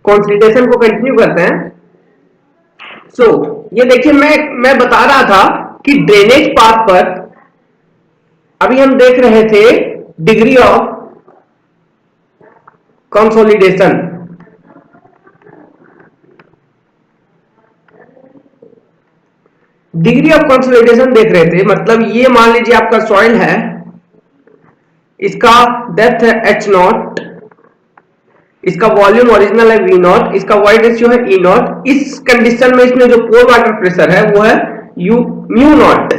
Consolidation को continue करते हैं। ये देखिए मैं बता रहा था कि ड्रेनेज पाथ पर अभी हम देख रहे थे degree of consolidation. Degree of consolidation देख रहे थे, मतलब ये मान लीजिए आपका सॉइल है, इसका डेप्थ है h0, इसका वॉल्यूम ओरिजिनल है v0, इसका वॉइड रेशियो है e0। इस कंडीशन में इसमें जो पोर वाटर प्रेशर है वो है म्यू नॉट।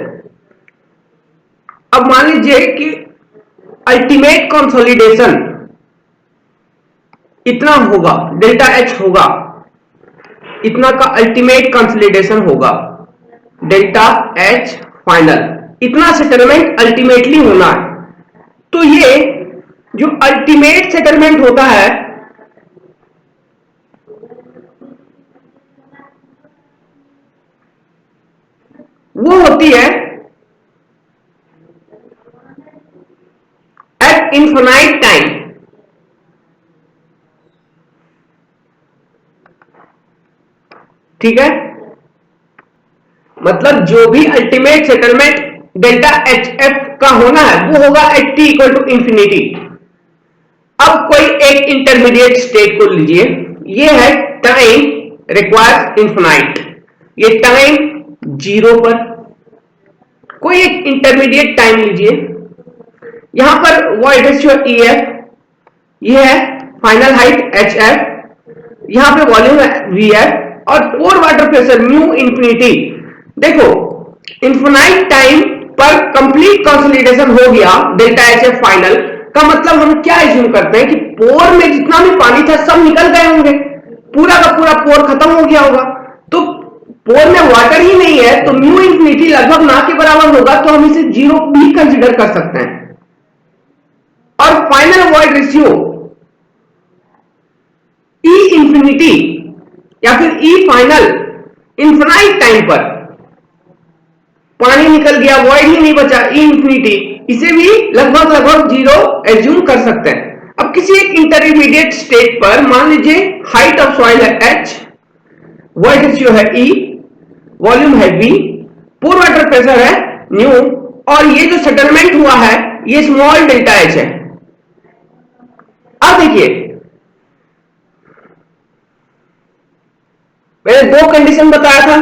अब मान लीजिए कि अल्टीमेट कंसोलिडेशन इतना होगा, डेल्टा एच होगा, इतना का अल्टीमेट कंसोलिडेशन होगा, डेल्टा एच फाइनल, इतना सेटलमेंट अल्टीमेटली होना है। तो ये जो अल्टीमेट सेटलमेंट होता है वो होती है एट इनफिनाइट टाइम। ठीक है, मतलब जो भी ultimate settlement delta H F का होना है वो होगा at T equal to infinity. अब कोई एक इंटरमीडिएट स्टेट को लीजिए, ये है टाइम रिक्वायर्स इनफिनाइट, ये टाइम 0 पर। कोई एक इंटरमीडिएट टाइम लीजिए, यहां पर वॉइड रेशियो ई एफ, ये है फाइनल हाइट एच एफ, यहां पे वॉल्यूम है वी एफ, और पोर वाटर प्रेशर म्यू इंफिनिटी। देखो इनफिनाइट टाइम पर कंप्लीट कंसोलिडेशन हो गया डेल्टा एच एफ फाइनल का मतलब हम क्या एज्यूम करते हैं कि पोर में जितना भी पानी था सब निकल गए होंगे, पूरा का पूरा पोर खत्म हो गया होगा। तो पोर में वाटर ही नहीं है तो म्यू इंफिनिटी लगभग ना के बराबर होगा, तो हम इसे 0 भी कंसीडर कर सकते हैं। और फाइनल वॉइड रेशियो ई इंफिनिटी या फिर ई फाइनल, इनफिनाइट टाइम पर पानी निकल गया, वॉइड ही नहीं बचा, ई इंफिनिटी, इसे भी लगभग 0 एज्यूम कर सकते हैं। अब किसी एक इंटरमीडिएट स्टेट पर मान लीजिए हाइट ऑफ सॉइल है h, वॉइड रेशियो है e, वॉल्यूम है v, पोर वाटर प्रेशर है न्यू, और ये जो सेटलमेंट हुआ है ये स्मॉल डेल्टा h है। अब देखिए मैंने 2 कंडीशन बताया था,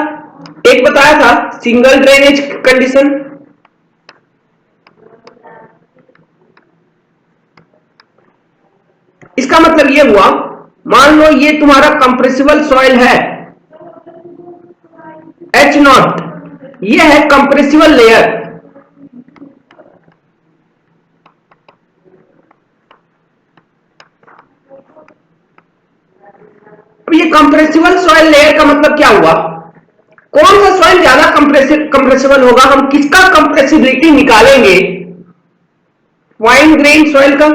एक बताया था सिंगल ड्रेनेज कंडीशन, इसका मतलब ये हुआ, मान लो ये तुम्हारा कंप्रेसिबल सॉइल है H0, ये है कंप्रेसिबल लेयर। अब ये कंप्रेसिबल सॉइल लेयर का मतलब क्या हुआ, कौन सा सॉइल ज्यादा कंप्रेसिबल होगा, हम किसका कंप्रेसिबिलिटी निकालेंगे, फाइन ग्रेन सॉइल का।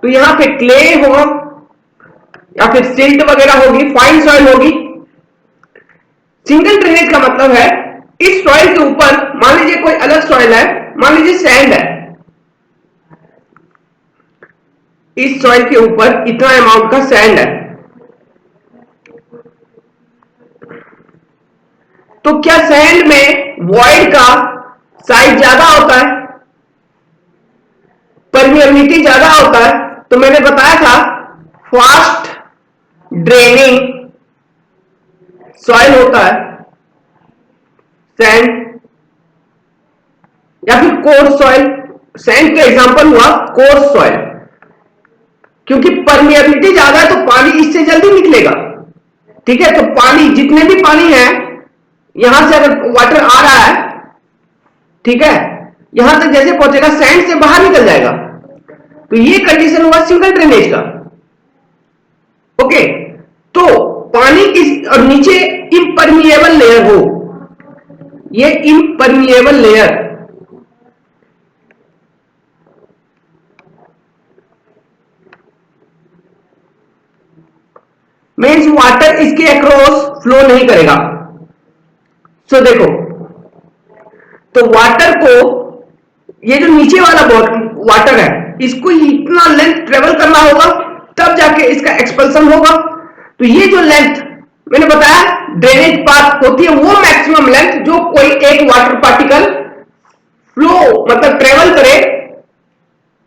तो यहां पे क्ले होगा या फिर सिल्ट वगैरह होगी, फाइन सॉइल होगी। सिंगल ड्रेनेज का मतलब है इस सॉइल के ऊपर मान लीजिए कोई अलग सॉइल है, मान लीजिए सैंड है, इस सॉइल के ऊपर इतना अमाउंट का सैंड है, तो क्या सैंड में वॉइड का साइज ज्यादा होता है, परमिएबिलिटी ज्यादा होता है? तो मैंने बताया था फास्ट ड्रेनिंग सॉइल होता है सैंड, या फिर कोर्स सॉइल। सैंड का एग्जांपल हुआ कोर्स सॉइल, क्योंकि परमिएबिलिटी ज्यादा है तो पानी इससे जल्दी निकलेगा। ठीक है, तो पानी जितने भी पानी है यहां से अगर वाटर आ रहा है, ठीक है, यहां तक जैसे पहुंचेगा सैंड से बाहर निकल जाएगा। तो ये कंडीशन हुआ सिंगल ड्रेनेज का। ओके, तो पानी किस और नीचे इम्परमिएबल लेयर हो, ये इम्परमिएबल लेयर, मीन्स वाटर इसके अक्रॉस फ्लो नहीं करेगा। सो देखो, तो वाटर को, ये जो नीचे वाला वाटर है इसको इतना लेंथ ट्रेवल करना होगा तब जाके इसका एक्सपल्सन होगा। तो ये जो लेंथ मैंने बताया ड्रेनेज पाथ होती है वो मैक्सिमम लेंथ जो कोई एक वाटर पार्टिकल फ्लो मतलब ट्रेवल करे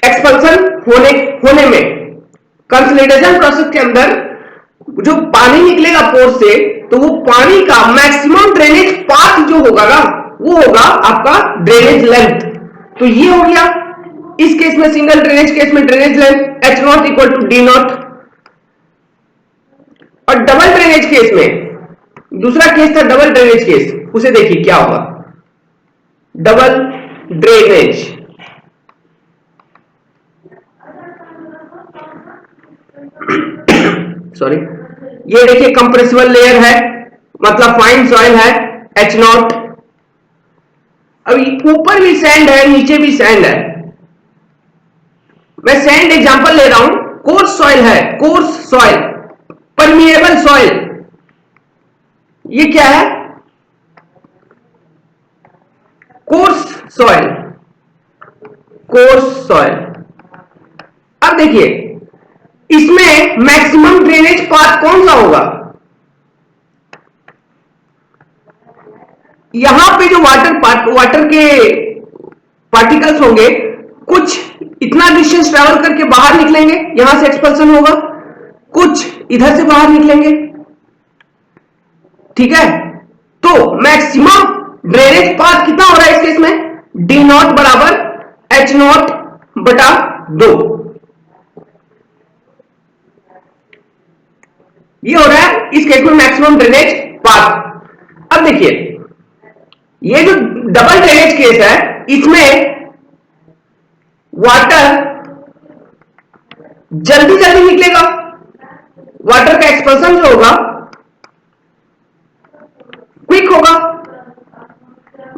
एक्सपल्सन होने में। कंसोलिडेशन प्रोसेस के अंदर जो पानी निकलेगा पोर से तो वो पानी का मैक्सिमम ड्रेनेज पाथ जो होगा ना वो होगा आपका ड्रेनेज लेंथ। तो ये हो गया इस केस में सिंगल ड्रेनेज केस में drainage length H not equal to D not. और डबल ड्रेनेज केस में दूसरा केस था डबल ड्रेनेज केस, उसे देखिए क्या होगा। डबल ड्रेनेज सॉरी, ये देखिए कंप्रेसिबल लेयर है मतलब फाइन सॉइल है H नॉट। अभी ऊपर भी सैंड है नीचे भी सैंड है। मैं सैंड एग्जांपल ले रहा हूं, कोर्स सॉइल है, कोर्स सॉइल, परमिएबल सॉइल। ये क्या है? Course soil, course soil. अब देखिए इसमें मैक्सिमम ड्रेनेज पाथ कौन सा होगा? यहां पे जो वाटर के पार्टिकल्स होंगे कुछ इतना डिस्टेंस ट्रैवल करके बाहर निकलेंगे, यहां से एक्सपल्सन होगा, कुछ इधर से बाहर निकलेंगे, ठीक है। तो मैक्सिमम ड्रेनेज पाथ कितना हो रहा है इस केस में? डी नॉट बराबर H नॉट बटा 2। ये हो रहा है इस केस में मैक्सिमम ड्रेनेज पाथ। अब देखिए ये जो डबल ड्रेनेज केस है इसमें वाटर जल्दी जल्दी निकलेगा, वाटर का एक्सपल्सन जो होगा क्विक होगा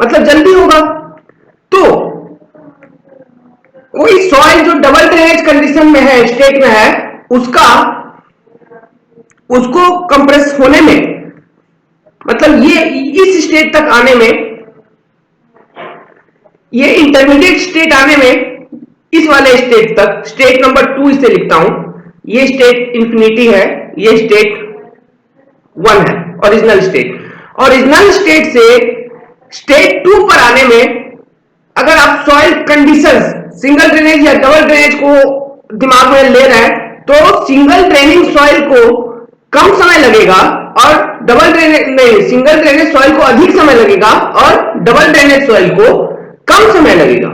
मतलब जल्दी होगा। तो कोई सॉइल जो डबल ड्रेनेज कंडीशन में है स्टेट में है उसको कंप्रेस होने में मतलब ये इस स्टेट तक आने में, ये इंटरमीडिएट स्टेट आने में इस वाले स्टेट तक, स्टेट नंबर 2 इसे लिखता हूं, ये स्टेट इंफिनिटी है, ये स्टेट 1 है ओरिजिनल स्टेट। ओरिजिनल स्टेट से स्टेट 2 पर आने में अगर आप सॉइल कंडीशंस सिंगल ड्रेनेज या डबल ड्रेनेज को दिमाग में ले रहे हैं तो सिंगल ड्रेनिंग सॉइल को कम समय लगेगा और डबल ड्रेनेज नहीं, सिंगल ड्रेनेज सॉइल को अधिक समय लगेगा और डबल ड्रेनेज सॉइल को कम समय लगेगा।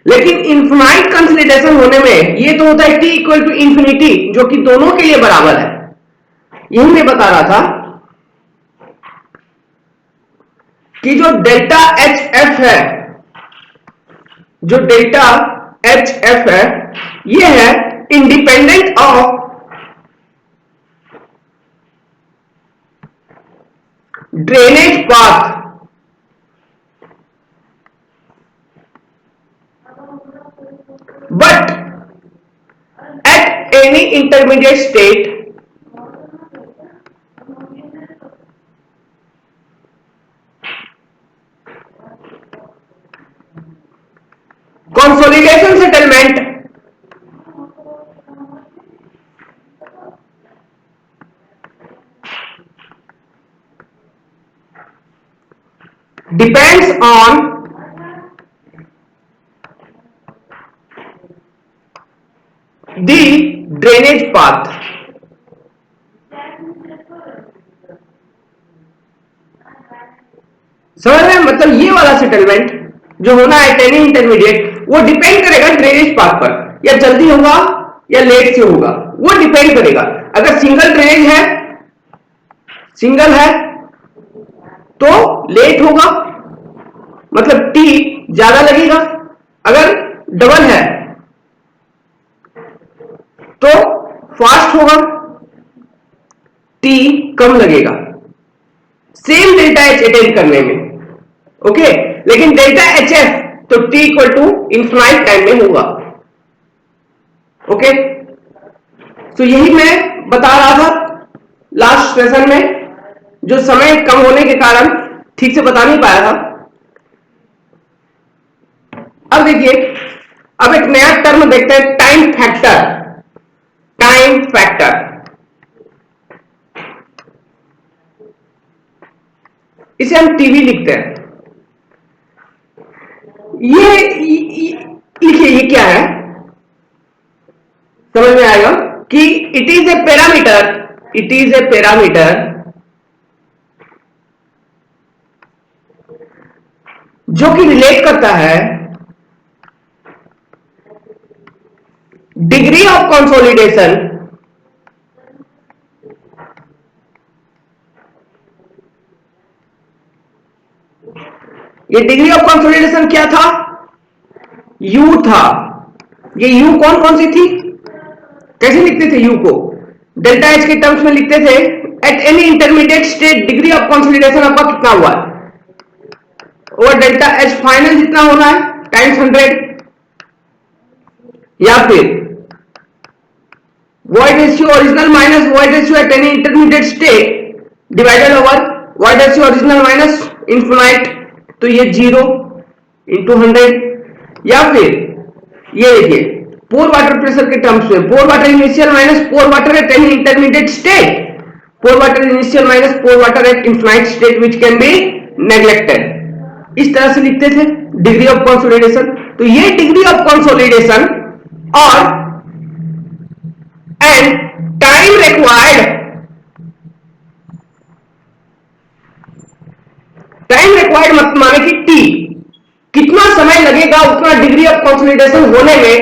लेकिन इनफिनाइट कंसोलिडेशन होने में ये तो होता है T इक्वल टू इंफिनिटी जो कि दोनों के लिए बराबर है। यही मैं बता रहा था कि जो डेल्टा HF है, जो डेल्टा HF है ये है independent of drainage path but at any intermediate state consolidation settlement depends on the drainage path। समझ रहे हैं? मतलब ये वाला सेटलमेंट जो होना है टेनी इंटरमीडिएट वो डिपेंड करेगा ड्रेनेज पाथ पर, या जल्दी होगा या लेट से होगा वो डिपेंड करेगा। अगर सिंगल ड्रेनेज है, सिंगल है तो लेट होगा मतलब टी ज्यादा लगेगा, अगर डबल है तो फास्ट होगा, टी कम लगेगा सेम डेल्टा एच अटेन करने में। ओके, लेकिन डेल्टा एच एफ तो T equal to infinite time में होगा। ओके, तो यही मैं बता रहा था लास्ट सेशन में, जो समय कम होने के कारण ठीक से बता नहीं पाया था। अब देखिए अब एक नया टर्म देखते हैं, टाइम फैक्टर। टाइम फैक्टर, इसे हम टीवी लिखते हैं। ये लिखिए, ये क्या है, समझ में आएगा कि it is a parameter, it is a parameter जो कि रिलेट करता है डिग्री ऑफ कंसोलिडेशन, ये डिग्री ऑफ कंसोलिडेशन क्या था, यू था। ये यू कौन कौन सी थी, कैसे लिखते थे यू को, डेल्टा एच के टर्म्स में लिखते थे। Eight any intermediate state degree of consolidation आपका कितना हुआ है, और डेल्टा एच फाइनल जितना होना है टाइम्स 100, या फिर void ratio original minus void ratio at any intermediate state divided over void ratio original minus infinite, तो ये 0 इंटू 100। या फिर ये देखिए पोर वाटर प्रेशर के टर्म्स में pore water initial minus pore water at any intermediate state, pore water initial minus pore water at infinite state which can be neglected, इस तरह से लिखते थे डिग्री ऑफ कंसोलिडेशन। तो ये डिग्री ऑफ कंसोलिडेशन और and time required, time required मत माने कि टी, कितना समय लगेगा उतना डिग्री ऑफ कंसोलिडेशन होने में,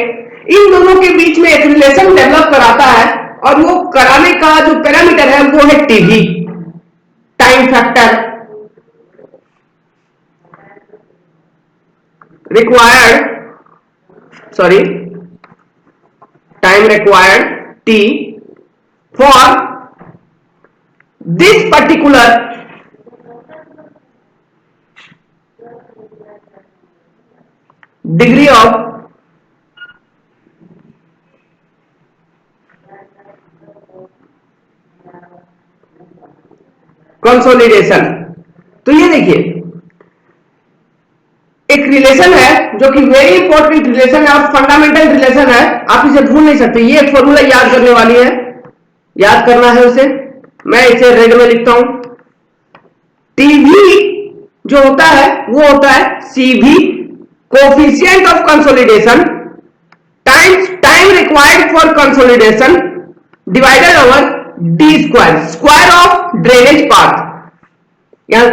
इन दोनों के बीच में एक रिलेशन डेवलप कराता है, और वो कराने का जो पैरामीटर है वो है TV, time factor. required, sorry, time required t for this particular degree of consolidation। तो ये देखिए एक रिलेशन है जो कि वेरी इंपॉर्टेंट रिलेशन है और फंडामेंटल रिलेशन है, आप इसे भूल नहीं सकते। ये एक फॉर्मूला याद करने वाली है, याद करना है उसे, मैं इसे रेड में लिखता हूं। टीवी जो होता है वो होता है CV, coefficient of consolidation times time required for consolidation divided over D square, square of drainage path. यहां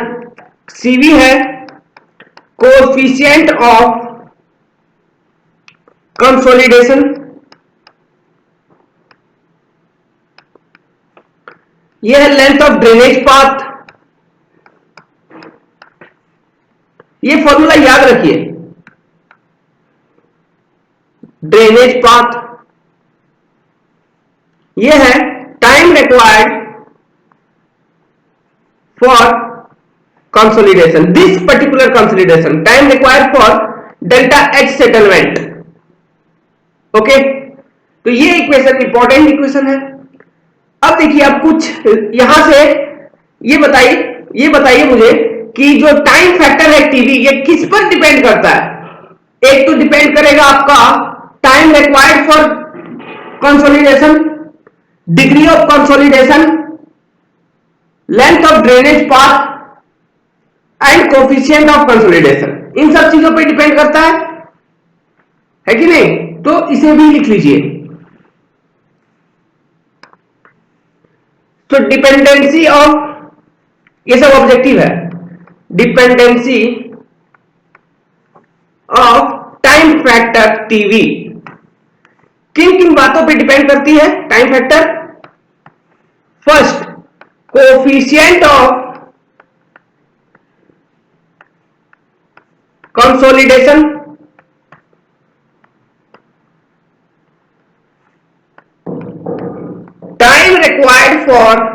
सीवी है कोएफिशिएंट ऑफ कंसोलिडेशन, यह है लेंथ ऑफ ड्रेनेज पाथ। ये फॉर्मूला याद रखिए, ड्रेनेज पाथ, यह है time required for consolidation, this particular consolidation time required for delta H settlement, okay. तो ये इक्वेशन इंपॉर्टेंट इक्वेशन है। अब देखिए आप कुछ यहां से ये बताइए मुझे कि जो टाइम फैक्टर है टीवी, ये किस पर डिपेंड करता है। एक तो डिपेंड करेगा आपका time required for consolidation, degree of consolidation, length of drainage path and coefficient of consolidation, इन सब चीजों पर डिपेंड करता है कि नहीं। तो इसे भी लिख लीजिए। तो डिपेंडेंसी ऑफ, ये सब ऑब्जेक्टिव है, dependency of time factor TV किन किन बातों पे डिपेंड करती है time factor. First, coefficient of consolidation, time required for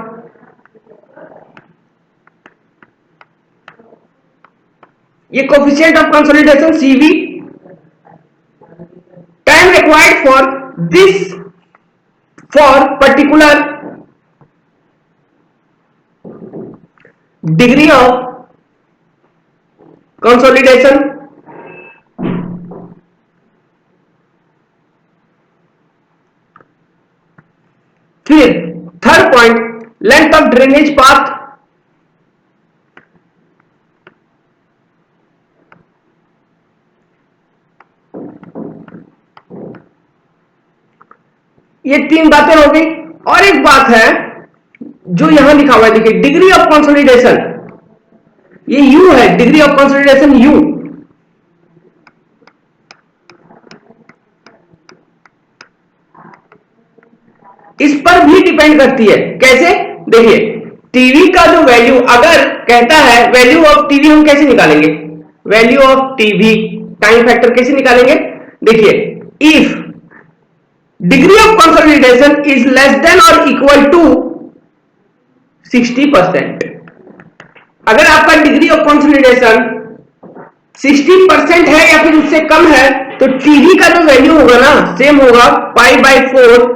ये coefficient of consolidation CV, time required for this for particular degree of consolidation, फिर third point, length of drainage path. ये तीन बातें हो गई। और एक बात है जो यहां लिखा हुआ है, देखिए डिग्री ऑफ कंसोलिडेशन, ये यू है, डिग्री ऑफ कंसोलिडेशन यू। इस पर भी डिपेंड करती है। कैसे? देखिए टीवी का जो वैल्यू अगर कहता है, वैल्यू ऑफ टीवी हम कैसे निकालेंगे? Value of TV time factor कैसे निकालेंगे? देखिए if degree of consolidation is less than और इक्वल टू 60%, अगर आपका डिग्री ऑफ कंसोलिडेशन 60% है या फिर उससे कम है, तो टीवी का जो वैल्यू होगा ना सेम होगा π/4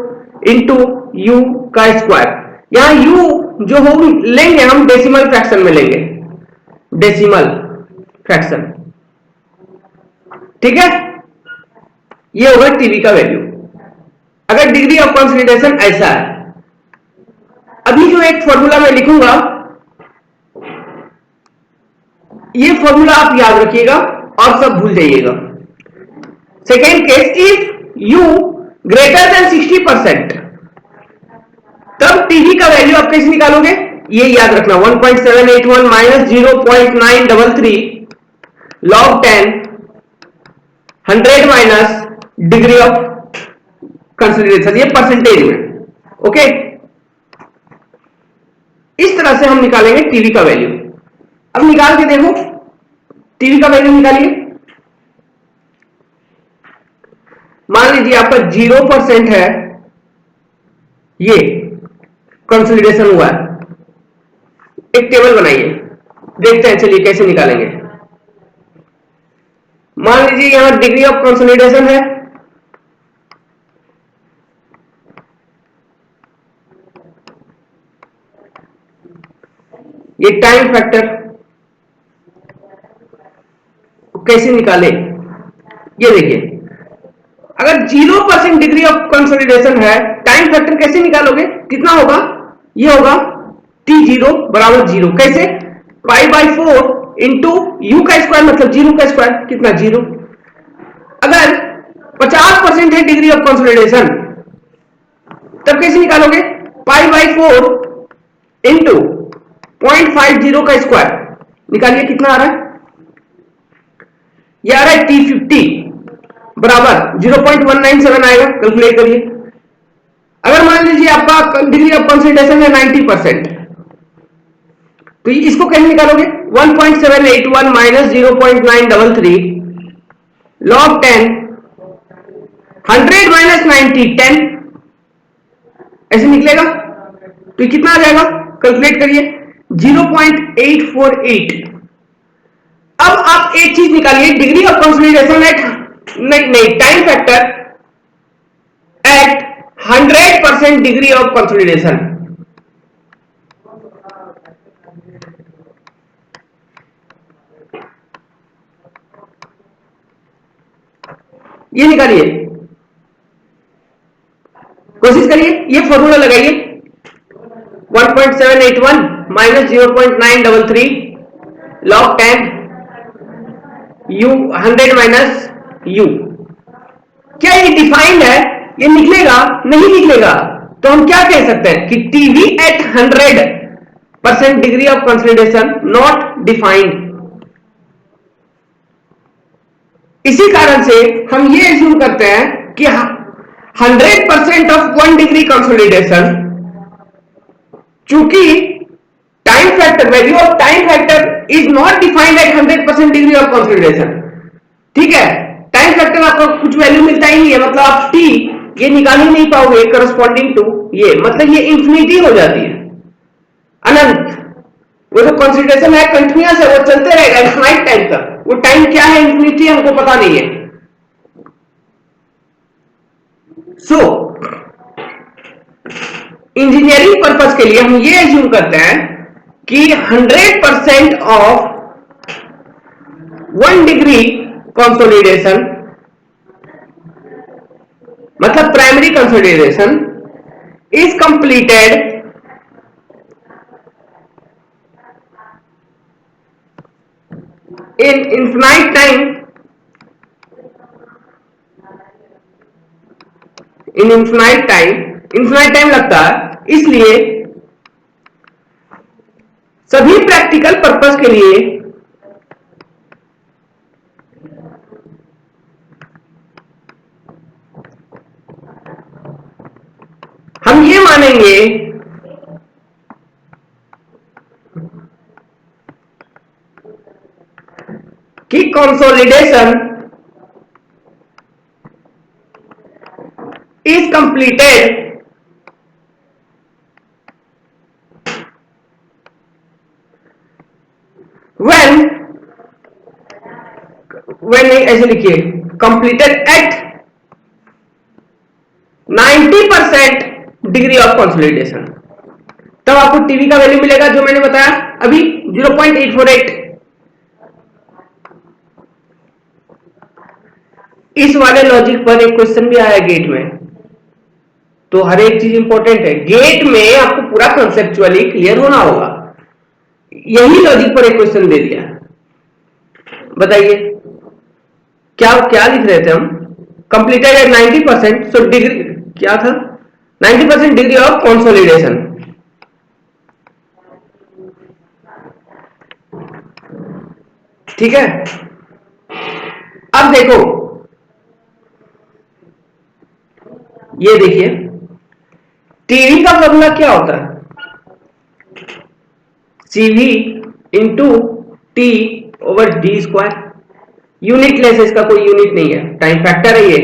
इंटू यू का स्क्वायर। यहां यू जो हो लेंगे हम डेसिमल फ्रैक्शन में लेंगे, डेसिमल फ्रैक्शन, ठीक है। ये होगा टीवी का वैल्यू अगर डिग्री ऑफ कंसोलिडेशन ऐसा है। अभी जो एक फॉर्मूला मैं लिखूंगा, ये फॉर्मूला आप याद रखिएगा और सब भूल जाइएगा। Second case, if you greater than 60%, तब टीवी का वैल्यू आप कैसे निकालोगे? ये याद रखना, 1.781 minus 0.933 log 10 100 minus degree of consolidation, ये परसेंटेज में। ओके, इस तरह से हम निकालेंगे टीवी का वैल्यू। अब निकाल के देखो, टीवी का वैल्यू निकालिए। मान लीजिए आपका 0% है, ये कंसोलिडेशन हुआ है। एक टेबल बनाइए, देखते हैं चलिए कैसे निकालेंगे। मान लीजिए यहां डिग्री ऑफ कंसोलिडेशन है, ये टाइम फैक्टर कैसे निकाले, ये देखिए अगर 0% डिग्री ऑफ कंसोलिडेशन है, टाइम फैक्टर कैसे निकालोगे? कितना होगा? ये होगा T0 बराबर 0। कैसे? π/4 इंटू यू का स्क्वायर, मतलब 0 का स्क्वायर, कितना? 0। अगर 50% है डिग्री ऑफ कंसोलिडेशन, तब कैसे निकालोगे? π/4 इंटू 0.50 का स्क्वायर, निकालिए कितना आ रहा है? ये आ रहा है T50 बराबर 0.197 आएगा, कैलकुलेट करिए। अगर मान लीजिए आपका डिग्री ऑफ कंसोलिडेशन है 90%, तो इसको कैसे निकालोगे? 1.781 माइनस 0.933 log 10 100 माइनस 90 10, ऐसे निकलेगा। तो कितना आ जाएगा? कैलकुलेट करिए, 0.848। अब आप एक चीज निकालिए, डिग्री ऑफ कंसोलिडेशन एट नहीं time factor at 100% degree of consolidation. ये निकालिए, कोशिश करिए, ये फॉर्मूला लगाइए, 1.781 minus 0.933 log 10 U 100 minus U. क्या ये डिफाइंड है? ये निकलेगा? नहीं निकलेगा। तो हम क्या कह सकते हैं कि TV at 100% degree of consolidation not defined. इसी कारण से हम ये एज्यूम करते हैं कि 100% ऑफ 1 डिग्री कंसोलिडेशन, चूंकि time factor, value of time factor is not defined at 100% degree of consolidation. ठीक है, टाइम फैक्टर आपको कुछ वैल्यू मिलता ही नहीं है, मतलब आप टी ये निकाल ही नहीं पाओगे करस्पॉन्डिंग टू ये, मतलब ये इंफिनिटी हो जाती है, अनंत। वो जो कंसोलिडेशन है कंटिन्यूअस है, वो चलते रहेगा इनफाइनाइट टाइम तक। वो टाइम क्या है, इंफिनिटी, हमको पता नहीं है। सो इंजीनियरिंग पर्पस के लिए हम ये एज्यूम करते हैं कि 100% ऑफ 1 डिग्री कंसोलिडेशन, मतलब primary consolidation, is completed in infinite time, in infinite time लगता है, इसलिए सभी प्रैक्टिकल पर्पस के लिए हम ये मानेंगे कि कंसोलिडेशन is completed when ऐसे लिखिए completed at 90% degree of consolidation, तब आपको टीवी का वैल्यू मिलेगा जो मैंने बताया अभी 0.848। इस वाले लॉजिक पर एक क्वेश्चन भी आया गेट में, तो हर एक चीज इंपॉर्टेंट है। गेट में आपको पूरा कंसेप्चुअली क्लियर होना होगा। यही लॉजिक पर एक क्वेश्चन दे दिया, बताइए क्या क्या लिख रहे थे हम? कंप्लीटेड एट 90%, सो डिग्री क्या था? 90% डिग्री ऑफ कंसोलिडेशन। ठीक है, अब देखो ये देखिए टीवी का फॉर्मूला क्या होता है? CV into T over D square. Unit less है, इसका कोई यूनिट नहीं है, टाइम फैक्टर है ये।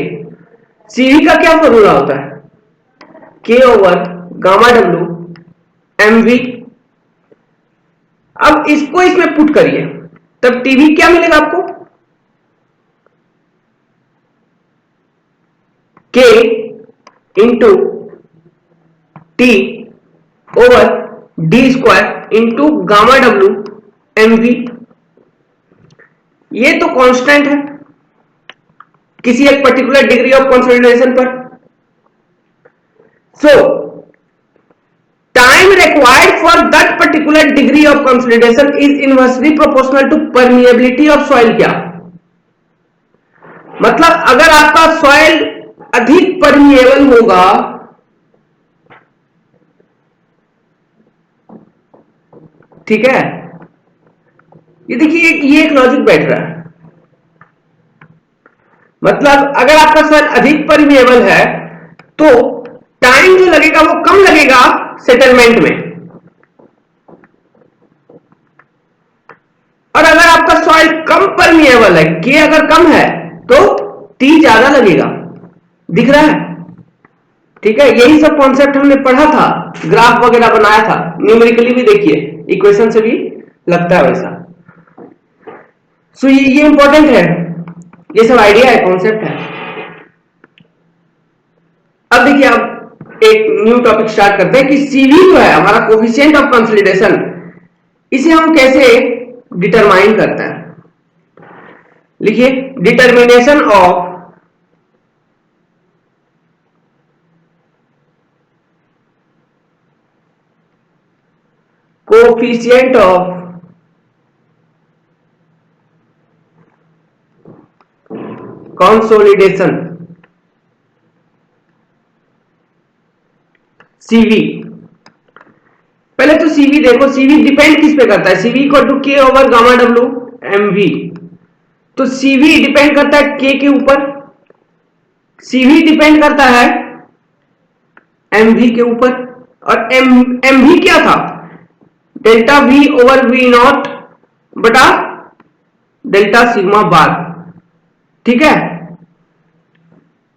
CV का क्या फॉर्मूला होता है? K over gamma W mv। अब इसको इसमें पुट करिए, तब टीवी क्या मिलेगा आपको? K into T over D square into gamma W mv। ये तो कांस्टेंट है किसी एक पर्टिकुलर डिग्री ऑफ कंसोलिडेशन पर। So time required for that particular degree of consolidation is inversely proportional to permeability of soil. क्या मतलब? अगर आपका सॉइल अधिक परमिएबल होगा ठीक है, ये देखिए ये एक लॉजिक बैठ रहा है। मतलब अगर आपका सॉइल अधिक परमिएबल है तो टाइम जो लगेगा वो कम लगेगा सेटलमेंट में, और अगर आपका सॉइल कम परमिएबल है, के अगर कम है तो टी ज्यादा लगेगा। दिख रहा है? ठीक है, यही सब कॉन्सेप्ट हमने पढ़ा था, ग्राफ वगैरह बनाया था, न्यूमेरिकली भी देखिए, इक्वेशन से भी लगता है वैसा। सो ये इंपॉर्टेंट है, ये सब आइडिया है, कॉन्सेप्ट है। अब देखिए आप एक न्यू टॉपिक स्टार्ट करते हैं कि CV जो है हमारा कोफिशिएंट ऑफ कंसोलिडेशन, इसे हम कैसे डिटरमाइन करते हैं। लिखिए determination of coefficient of consolidation CV। पहले तो CV देखो, CV डिपेंड किस पे करता है? CV equal to K over gamma W mv। तो CV डिपेंड करता है K के ऊपर, CV डिपेंड करता है mv के ऊपर, और mv क्या था? Delta V over V not बटा डेल्टा सिग्मा बार। ठीक है,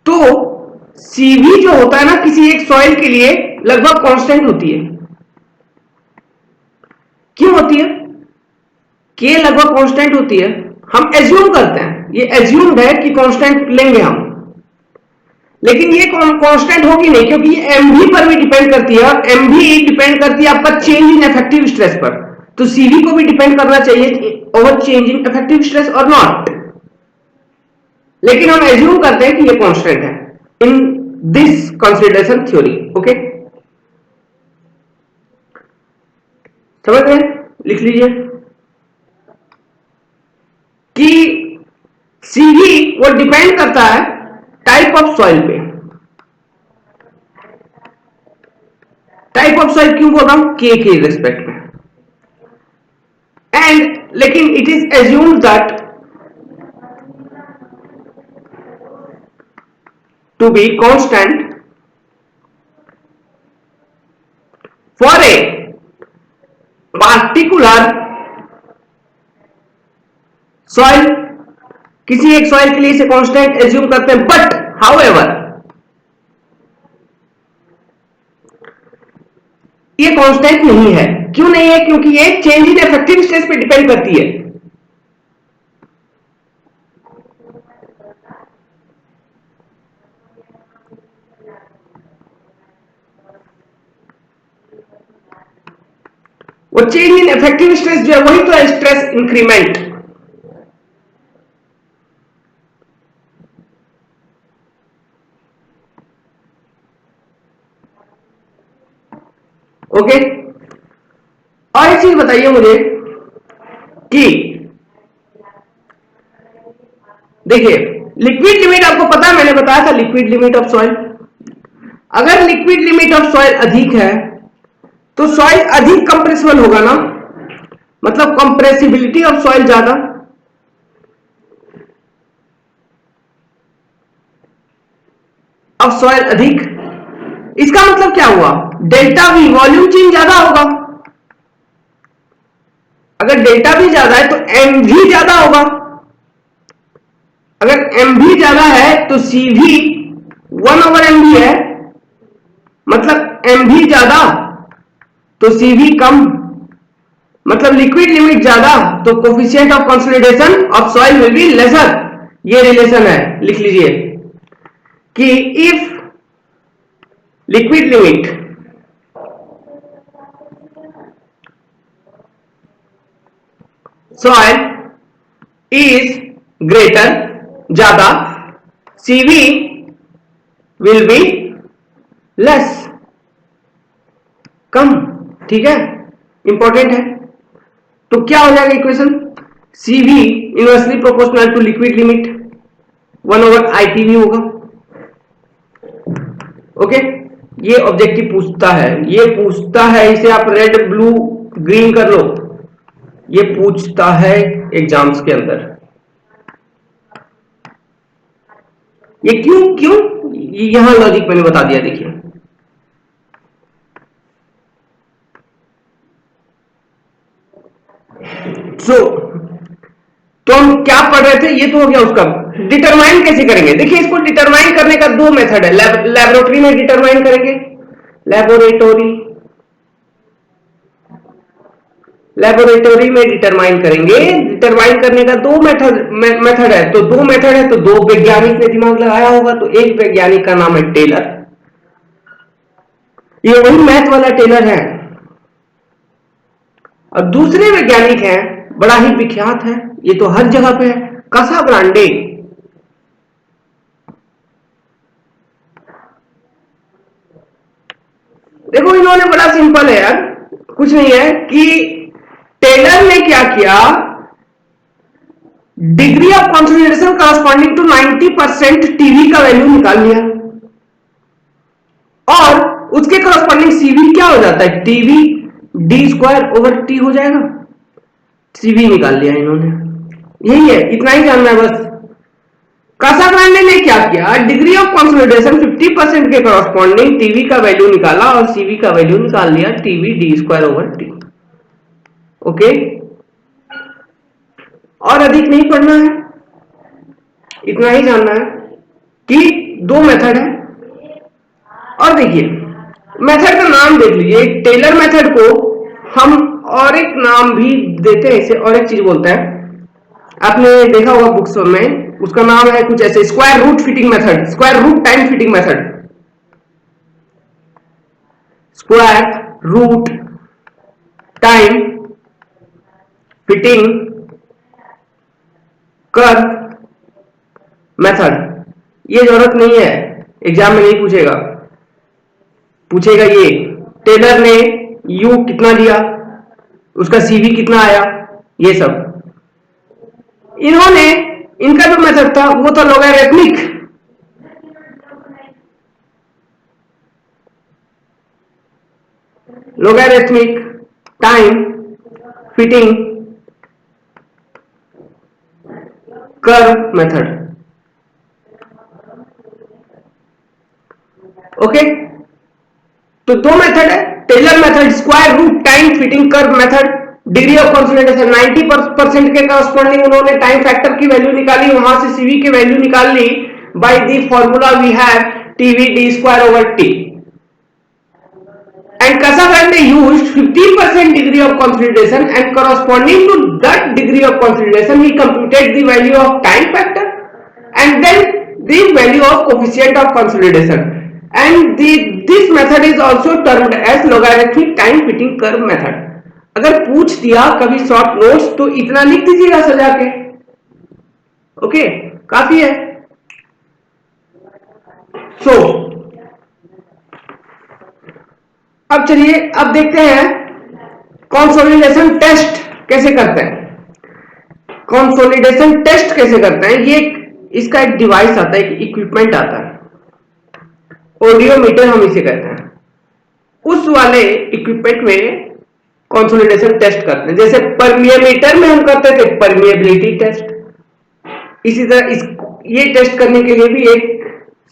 तो CV जो होता है ना किसी एक सॉइल के लिए लगभग कांस्टेंट होती है। क्यों होती है? K लगभग कांस्टेंट होती है, हम एज्यूम करते हैं, ये एज्यूम्ड है कि कांस्टेंट लेंगे हम, लेकिन ये कांस्टेंट होगी नहीं, क्योंकि ये mv पर भी डिपेंड करती है, और mv डिपेंड करती है आपका चेंज इन इफेक्टिव स्ट्रेस पर। तो CV को भी डिपेंड करना चाहिए over change in effective stress और नॉट, लेकिन हम एज्यूम करते हैं कि ये कांस्टेंट है in this consideration theory. Okay, समझ गए? लिख लीजिए कि CV वो डिपेंड करता है टाइप ऑफ सॉइल पे। टाइप ऑफ सॉइल क्यों बोल रहा हूं? के रिस्पेक्ट में। एंड लेकिन it is assumed that to be constant for a particular soil, किसी एक सॉइल के लिए इसे कांस्टेंट एज्यूम करते हैं, बट हाउएवर ये कांस्टेंट नहीं है। क्यों नहीं है? क्योंकि ये चेंज इन इफेक्टिव स्ट्रेस पे डिपेंड करती है। वो चेंज इन इफेक्टिव स्ट्रेस जो है वही तो है स्ट्रेस इंक्रीमेंट। ओके, और एक चीज बताइए मुझे कि देखिए लिक्विड लिमिट आपको पता है, मैंने बताया था लिक्विड लिमिट ऑफ सॉइल। अगर लिक्विड लिमिट ऑफ सॉइल अधिक है तो सॉइल अधिक कंप्रेसिबल होगा ना, मतलब कंप्रेसिबिलिटी ऑफ सॉइल ज्यादा। ऑफ सॉइल अधिक, इसका मतलब क्या हुआ? डेल्टा वी वॉल्यूम चेंज ज्यादा होगा। अगर डेल्टा वी ज्यादा है तो एम भी ज्यादा होगा। अगर एम भी ज्यादा है तो सी भी 1/mv है, मतलब एम भी ज्यादा तो सी भी कम, मतलब लिक्विड लिमिट ज्यादा तो coefficient of consolidation of soil will be lesser. ये रिलेशन है, लिख लीजिए कि if liquid limit soil is greater ज्यादा, CV विल बी लेस कम। ठीक है, इंपॉर्टेंट है। तो क्या हो जाएगा equation? CV inversely proportional to liquid limit 1/ITV होगा। ओके, ये ऑब्जेक्टिव पूछता है, ये पूछता है, इसे आप रेड ब्लू ग्रीन कर लो, ये पूछता है एग्जाम्स के अंदर। ये क्यों यहां लॉजिक मैंने बता दिया, देखिए तो हम क्या पढ़ रहे थे? ये तो हो गया उसका। डिटरमाइन कैसे करेंगे? देखिए इसको डिटरमाइन करने का दो मेथड है। लैबोरेटरी में डिटरमाइन करेंगे, लैबोरेटरी में डिटरमाइन करेंगे। डिटरमाइन करने का दो मेथड है, तो दो मेथड है तो दो वैज्ञानिक ने दिमाग लगाया होगा। तो एक वैज्ञानिक का नाम है टेलर, ये वही मैथ वाला टेलर है, और दूसरे वैज्ञानिक हैं, बड़ा ही विख्यात है, ये तो हर जगह पे है, कासाग्रांडे। देखो इन्होंने बड़ा सिंपल है यार, कुछ नहीं है कि टेलर ने क्या किया, degree of concentration corresponding to 90% TV का वैल्यू निकाल लिया, और उसके करस्पॉन्डिंग सीवी क्या हो जाता है? टीवी d²/t हो जाएगा। सीवी निकाल लिया इन्होंने, यही है, इतना ही जानना है बस। कासाग्रांडे ने क्या किया? डिग्री ऑफ कंसोलिडेशन 50% के करस्पॉन्डिंग टीवी का वैल्यू निकाला और सीवी का वैल्यू निकाल लिया, टीवी d²/t। ओके, और अधिक नहीं पढ़ना है, इतना ही जानना है कि दो मेथड है। और देखिए मेथड का नाम देख लीजिए, टेलर मेथड को हम और एक नाम भी देते हैं, इसे और एक चीज बोलते हैं, आपने देखा होगा बुक्स में, उसका नाम है कुछ ऐसे square root fitting method, square root time fitting method, square root time fitting curve method. ये जरूरत नहीं है, एग्जाम में नहीं पूछेगा, पूछेगा ये टेलर ने U कितना दिया, उसका सीवी कितना आया, ये सब। इन्होंने, इनका जो मेथड था वो था logarithmic, logarithmic time fitting curve method. Okay, तो दो मेथड है, Taylor method, square root time fitting curve method. Degree of consolidation 90% के करस्पॉन्डिंग उन्होंने टाइम फैक्टर की वैल्यू निकाली, वहां से सीवी की वैल्यू निकाल ली by the formula we have TV D square over T. And Casagrande used 15% degree of consolidation, and corresponding to that degree of consolidation he computed the value of time factor and then the value of coefficient of consolidation, and this method is also termed as logarithmic time fitting curve method. अगर पूछ दिया कभी short notes तो इतना लिख दीजिएगा सजा के, ओके, काफी है। सो अब चलिए अब देखते हैं कंसोलिडेशन टेस्ट कैसे करते हैं। कंसोलिडेशन टेस्ट कैसे करते हैं, ये इसका एक डिवाइस आता है, एक इक्विपमेंट आता है, ऑडियोमीटर हम इसे कहते हैं। उस वाले इक्विपमेंट में कंसोलिडेशन टेस्ट करते हैं, जैसे परमिएमीटर में हम करते थे परमिएबिलिटी टेस्ट, इसी तरह ये टेस्ट करने के लिए भी एक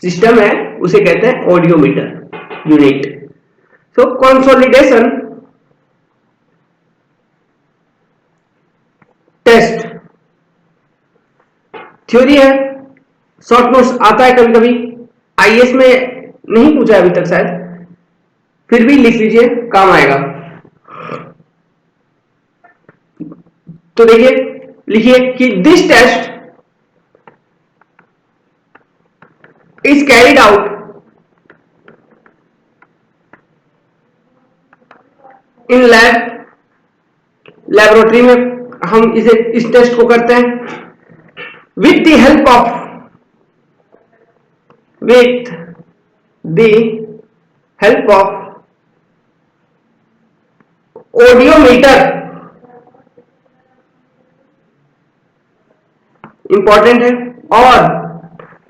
सिस्टम है, उसे कहते हैं ऑडियोमीटर यूनिट। सो कंसोलिडेशन टेस्ट थ्योरी है, शॉर्ट नोट्स आता है कभी कभी, आईएएस में नहीं पूछा अभी तक शायद, फिर भी लिख लीजिए काम आएगा। तो देखिए, लिखिए कि this test is carried out in lab, laboratory में हम इस टेस्ट को करते हैं with the help of audiometer, important है, और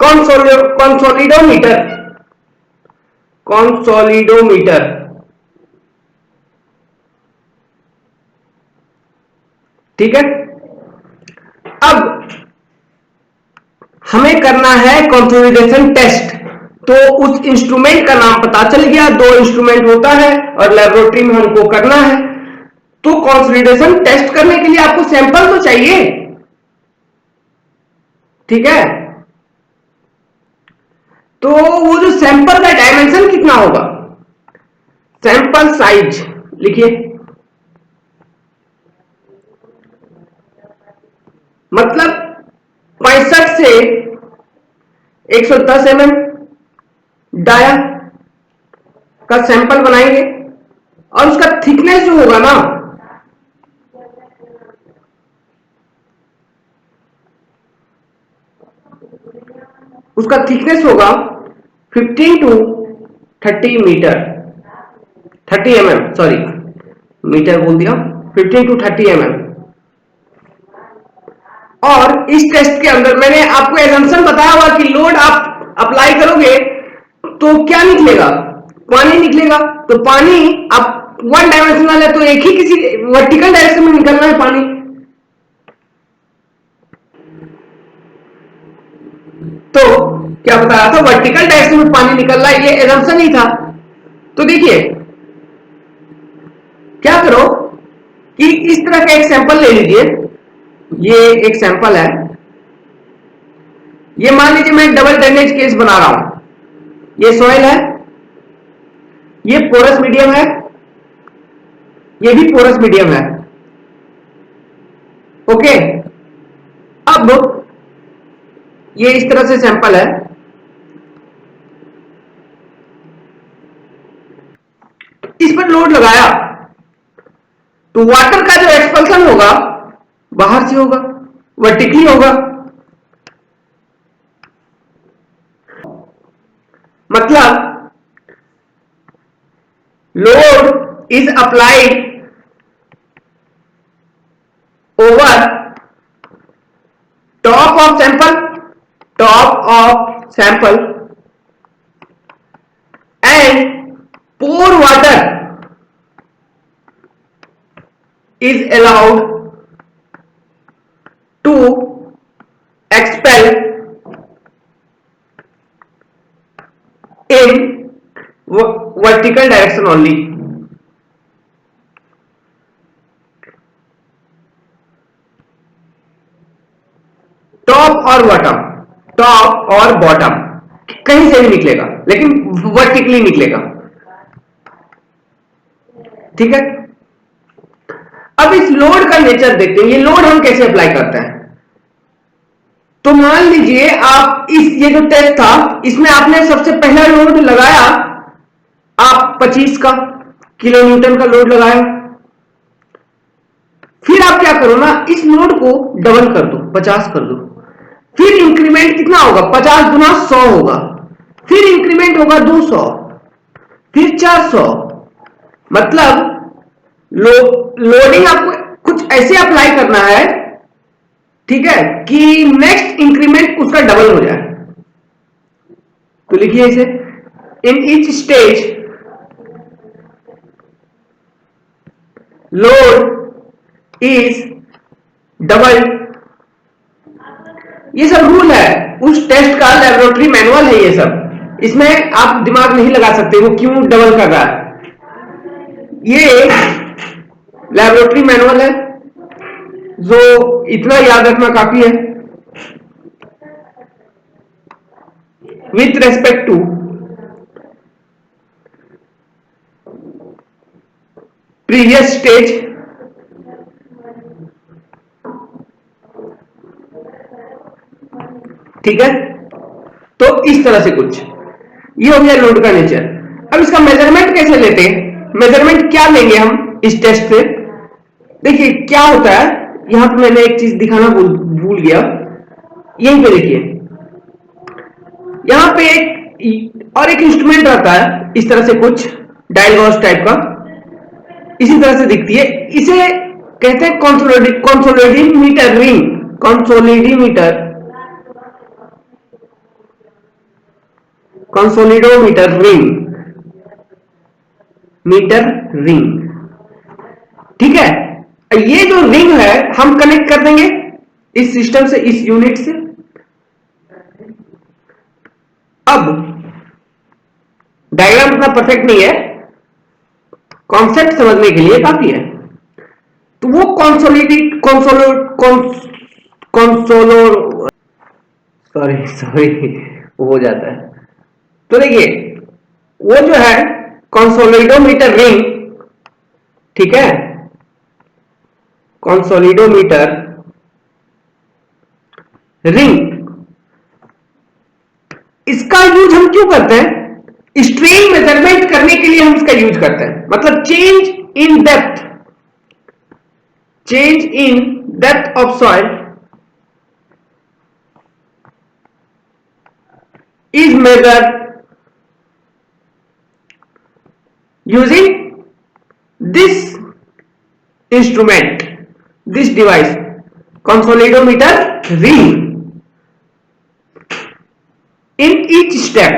कंसोलिडोमीटर, ठीक है। अब हमें करना है कंसोलिडेशन टेस्ट, तो उस इंस्ट्रूमेंट का नाम पता चल गया, दो इंस्ट्रूमेंट होता है और लेबोरेटरी में हमको करना है। तो कंसोलिडेशन टेस्ट करने के लिए आपको सैंपल तो चाहिए, ठीक है। तो वो जो सैंपल का डायमेंशन कितना होगा, सैंपल साइज लिखिए, मतलब 65 से 110 mm डाया का सैंपल बनाएंगे, और उसका थिकनेस जो होगा ना, उसका थिकनेस होगा 15 to 30 metre, 30 mm, sorry metre बोल दिया, 15 to 30 mm। और इस टेस्ट के अंदर मैंने आपको एजम्पशन बताया हुआ कि लोड आप अप्लाई करोगे तो क्या निकलेगा, पानी निकलेगा। तो पानी आप वन डायमेंशनल है तो एक ही किसी वर्टिकल डायरेक्शन में निकलना है पानी। तो क्या बताया था, वर्टिकल डायरेक्शन में पानी निकल रहा है, ये एजम्पशन ही था। तो देखिए क्या करो कि इस तरह का एक सैंपल ले लीजिए, ये एक सैंपल है, ये मान लीजिए मैं डबल ड्रेनेज केस बना रहा हूं, ये सॉइल है, ये पोरस मीडियम है, ये भी पोरस मीडियम है, ओके। अब ये इस तरह से सैंपल है, इस पर लोड लगाया तो वाटर का जो एक्सपल्सन होगा बाहर से होगा, वर्टिकली होगा, मतलब load is applied over top of sample and pore water is allowed to expel in vertical direction only. Top और बॉटम कहीं से भी निकलेगा, लेकिन वर्टिकली निकलेगा। ठीक है, अब इस लोड का नेचर देखते हैं। ये लोड हम कैसे अप्लाई करते हैं। तो मान लीजिए आप ये जो टेस्ट था, इसमें आपने सबसे पहला लोड लगाया, आप 25 का किलो न्यूटन का लोड लगाया। फिर आप क्या करो ना, इस लोड को डबल कर दो, 50 कर दो। फिर इंक्रीमेंट कितना होगा, 50 गुना 100 होगा। फिर इंक्रीमेंट होगा 200, फिर 400। मतलब लोडिंग आपको कुछ ऐसे अप्लाई करना है, ठीक है, कि नेक्स्ट इंक्रीमेंट उसका डबल हो जाए। तो लिखिए इसे, in each stage load is double. ये सब रूल है उस टेस्ट का, लेबोरेटरी मैनुअल है ये सब, इसमें आप दिमाग नहीं लगा सकते वो क्यों डबल कर रहा है। ये लेबोरेटरी मैनुअल है, जो इतना याद रखना काफी है। With respect to previous stage, ठीक है। तो इस तरह से कुछ ये हो गया लोड का नेचर। अब इसका मेजरमेंट कैसे लेते हैं, मेजरमेंट क्या लेंगे हम इस टेस्ट से। देखिए क्या होता है, यहां पे मैंने एक चीज दिखाना भूल गया। यहीं पे देखिए, यहां पे एक इंस्ट्रूमेंट रहता है इस तरह से, कुछ डायल गॉज टाइप का, इसी तरह से दिखती है। इसे कहते हैं कंसोलिडोमीटर रिंग, कंसोलिडोमीटर रिंग, ठीक है। ये जो रिंग है हम कनेक्ट कर देंगे इस सिस्टम से, इस यूनिट से। अब डायग्राम इतना परफेक्ट नहीं है, कॉन्सेप्ट समझने के लिए काफी है। तो वो सॉरी वो हो जाता है। तो देखिए वो जो है कंसोलिडोमीटर रिंग, ठीक है, कंसोलिडोमीटर रिंग, इसका यूज हम क्यों करते हैं, स्ट्रेन मेजरमेंट करने के लिए हम इसका यूज करते हैं। मतलब change in depth of soil is measured using this instrument, this device, consolidometer ring, in each step।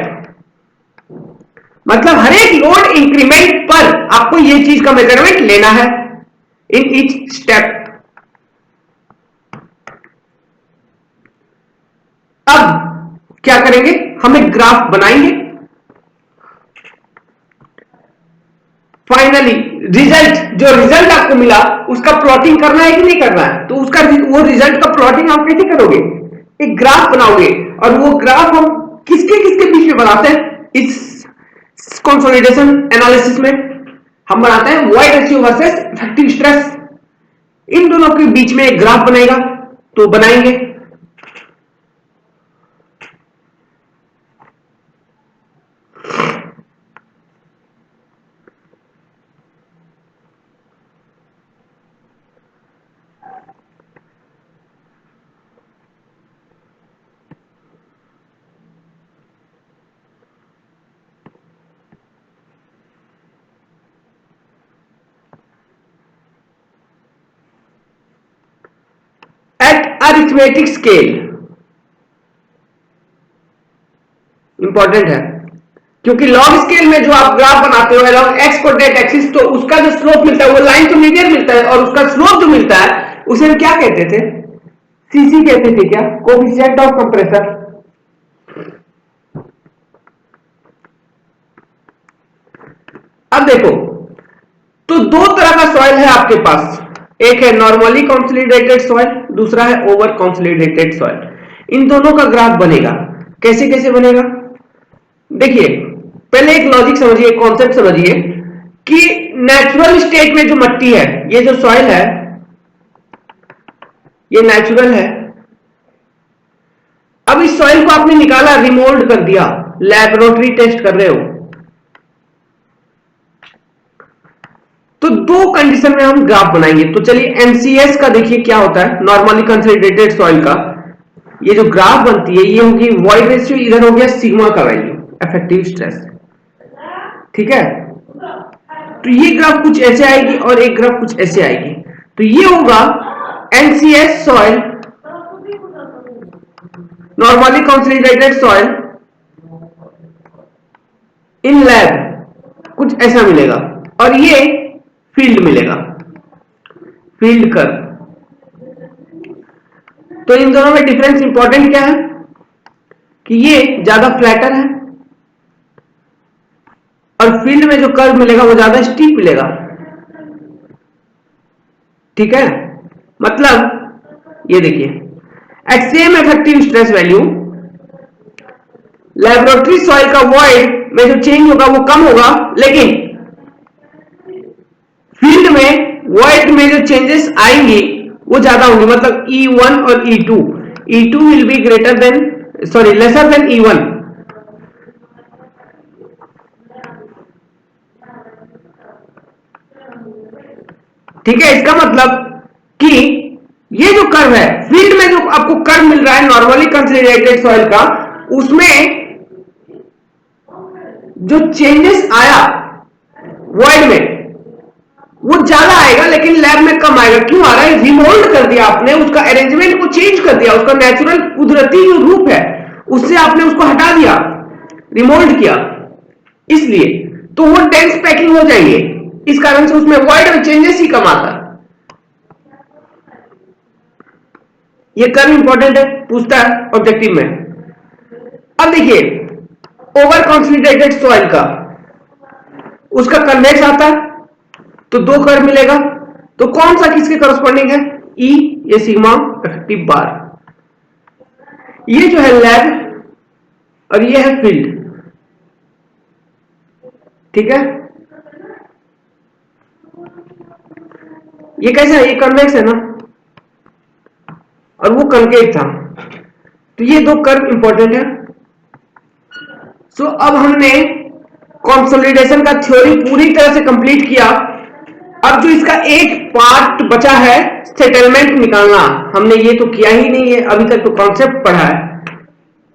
मतलब हर एक लोड इंक्रीमेंट पर आपको यह चीज का मेजरमेंट लेना है, इन ईच स्टेप। अब क्या करेंगे, हम एक ग्राफ बनाएंगे। फाइनली जो रिजल्ट आपको मिला उसका प्लॉटिंग करना है कि नहीं करना है। तो वो रिजल्ट का प्लॉटिंग आप कैसे करोगे, एक ग्राफ बनाओगे। और वो ग्राफ हम किसके किसके बीच में बनाते हैं, इस कंसोलिडेशन एनालिसिस में हम बनाते हैं void ratio versus effective stress. इन दोनों के बीच में एक ग्राफ बनेगा, तो बनाएंगे। अरिथमेटिक स्केल इंपॉर्टेंट है, क्योंकि लॉग स्केल में जो आप ग्राफ बनाते हो अलॉन्ग एक्स कोऑर्डिनेट एक्सिस, तो उसका जो स्लोप मिलता है वो लाइन तो लीनियर मिलता है, और उसका स्लोप जो मिलता है उसे हम क्या कहते थे, सीसी कहते थे क्या, कोएफिशिएंट ऑफ कंप्रेशन। अब देखो, तो दो तरह का सॉइल है आपके पास, एक है नॉर्मली कंसोलिडेटेड सॉइल, दूसरा है ओवर कंसोलिडेटेड सॉइल। इन दोनों का ग्राफ बनेगा, कैसे कैसे बनेगा, देखिए पहले एक लॉजिक समझिए, कॉन्सेप्ट समझिए कि नेचुरल स्टेट में जो मिट्टी है, ये जो सॉइल है ये नेचुरल है। अब इस सॉइल को आपने निकाला, रिमोल्ड कर दिया, लैबोरेटरी टेस्ट कर रहे हो, तो दो कंडीशन में हम ग्राफ बनाएंगे। तो चलिए एमसीएस का देखिए क्या होता है, नॉर्मली कंसोलिडेटेड सॉइल का ये जो ग्राफ बनती है ये होगी वॉइड रेशियो, इधर हो गया सिग्मा का वैल्यू, इफेक्टिव स्ट्रेस, ठीक है। तो ये ग्राफ कुछ ऐसे आएगी और एक ग्राफ कुछ ऐसे आएगी। तो ये होगा NCS soil, normally consolidated soil in lab, कुछ ऐसा मिलेगा, और ये फील्ड मिलेगा, फील्ड कर्व। तो इन दोनों में डिफरेंस इंपॉर्टेंट क्या है कि ये ज्यादा फ्लैटर है और फील्ड में जो कर्व मिलेगा वो ज्यादा स्टीप मिलेगा, ठीक है। मतलब ये देखिए at same effective stress value laboratory soil का वॉइड में जो चेंज होगा वो कम होगा, लेकिन फील्ड में वॉइड में जो चेंजेस आएंगी वो ज्यादा होंगी, मतलब E1 और E2, E2 will be greater than, sorry lesser than E1। ठीक है, इसका मतलब कि ये जो कर्व है, फील्ड में जो आपको कर्व मिल रहा है नॉर्मली कंसोलिडेटेड सॉइल का, उसमें जो चेंजेस आया वॉइड में वो ज्यादा आएगा, लेकिन लैब में कम आएगा। क्यों आ रहा है, रिमोल्ड कर दिया आपने, उसका अरेंजमेंट को चेंज कर दिया, उसका नेचुरल कुदरती जो रूप है उससे आपने उसको हटा दिया, रिमोल्ड किया, इसलिए तो वो डेंस पैकिंग हो जाएगी, इस कारण से उसमें वॉइड में चेंजेस ही कम आता है। ये कर्व इंपॉर्टेंट है, पूछता है ऑब्जेक्टिव में। अब देखिए ओवर कंसोलिडेटेड सॉइल का, उसका कन्वेक्स आता है, तो दो कर्व मिलेगा, तो कौन सा किसके करस्पॉन्डिंग है, ई, ये सिग्मा इफेक्टिव बार, ये जो है लैब और ये है फील्ड, ठीक है। ये कैसा है, ये कन्वेक्स है ना, और वो कनकेव था, तो ये दो कर्व इंपॉर्टेंट है। सो अब हमने कंसोलिडेशन का थ्योरी पूरी तरह से कंप्लीट किया। अब जो इसका एक पार्ट बचा है सेटलमेंट निकालना, हमने ये तो किया ही नहीं है अभी तक, तो कॉन्सेप्ट पढ़ा है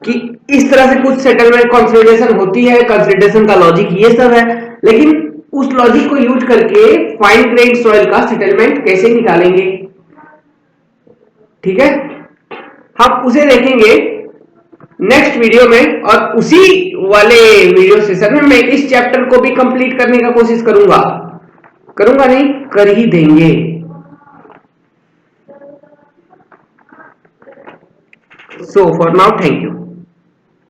कि इस तरह से कुछ सेटलमेंट कंसोलिडेशन होती है, कंसोलिडेशन का लॉजिक ये सब है, लेकिन उस लॉजिक को यूज करके फाइन ग्रेन सॉइल का सेटलमेंट कैसे निकालेंगे, ठीक है, हम उसे देखेंगे नेक्स्ट वीडियो में। और उसी वाले वीडियो सेशन में मैं इस चैप्टर को भी कंप्लीट करने का कोशिश करूंगा, नहीं कर ही देंगे। So for now thank you.